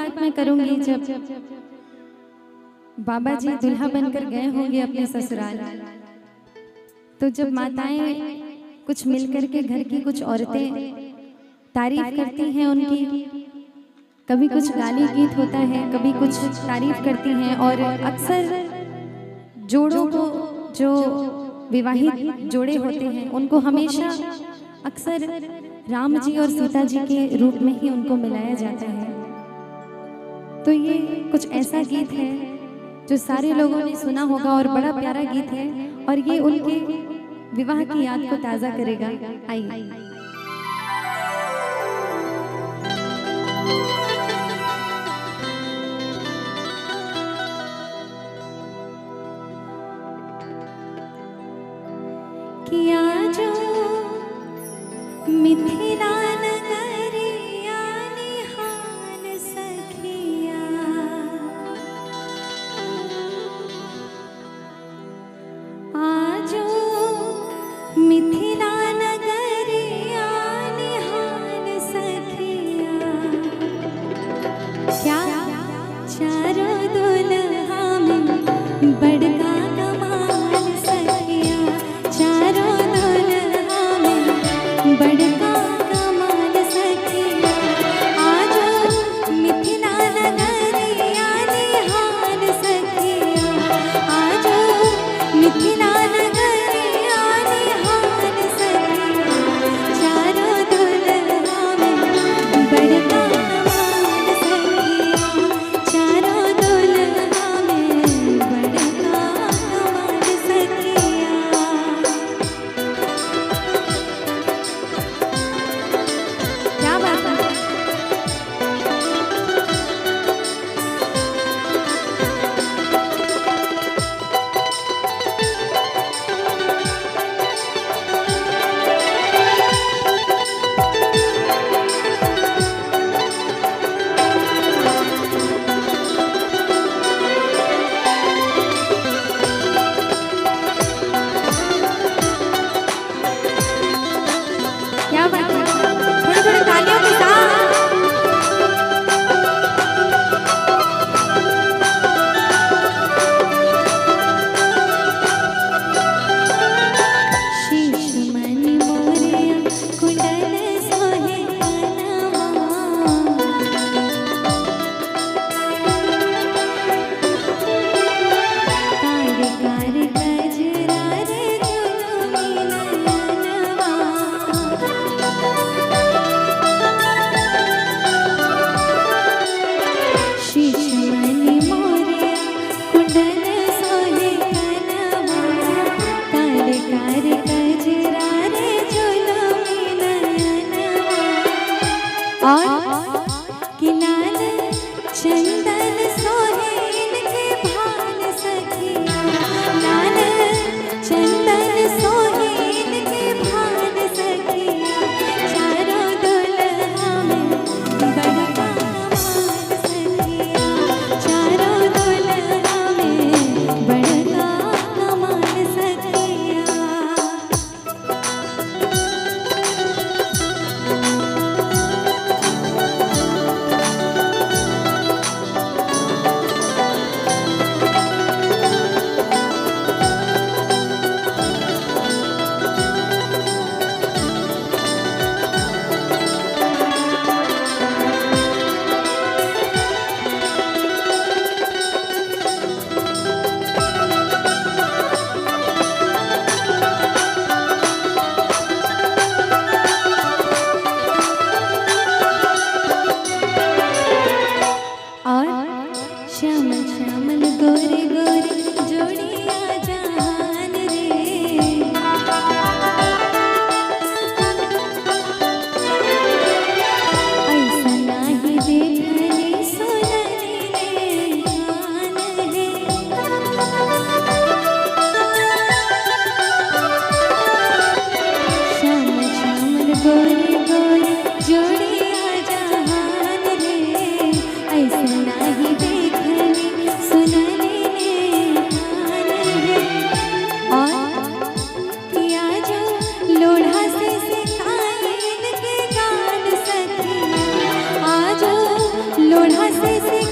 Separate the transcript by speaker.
Speaker 1: बात मैं करूंगी जब बाबा जी दुल्हा बनकर गए होंगे अपने ससुराल, तो जब माताएं कुछ मिलकर के घर की कुछ औरतें तारीफ करती हैं उनकी, कभी कुछ गाली गीत होता है, कभी कुछ तारीफ करती हैं। और अक्सर जोड़ों को, जो विवाहित जोड़े होते हैं, उनको हमेशा अक्सर राम जी और सीता जी के रूप में ही उनको मिलाया जाता है। तो ये कुछ ऐसा गीत है जो सारे लोगों ने सुना होगा और बड़ा प्यारा गीत है, और ये उनके विवाह की याद को ताज़ा करेगा। आइए। किया जो मिथिला नगरिया निहाल सखिया, आजो मिथिला नगरिया निहाल सखिया, क्या चारों दुल्हा में बड़का कमाल सखिया, चारों दुल्हा में बड़का कमाल सखिया, आजो मिथिला नगरिया निहाल सखिया, आजो मिथिला नगरिया निहाल सखिया, चारों दुल्हा में बड़का कमाल सखिया, चारों दुल्हा में बड़का कमाल सखिया। क्या बात है। क्या बात है। थोड़ी थोड़ी तालियों के साथ। शीश मणि मोरिया कुंडल सोहे कनवा, कार कार गजरा रे जुलमी नयनवा, शीश मणि मोरिया कुंडल सोहे कनवा, कार कार गजरा रे जुलमी नयनवा, और कि लाल चंदन सोहे इनके भाल सखिया, लाल चंदन सोहे इनके भाल सखिया, चारों दुल्हा में बड़का कमाल सखिया, चारों दुल्हा में बड़का कमाल सखिया। और श्यामल श्यामल गोरे गोरे जोड़िया जहान रे, ऐसा नाही देखली सुनली रे कान है, श्यामल श्यामल गोरे गोरे जोड़िया जहान रे, ऐसा नाही देखली सुनली रे कैसे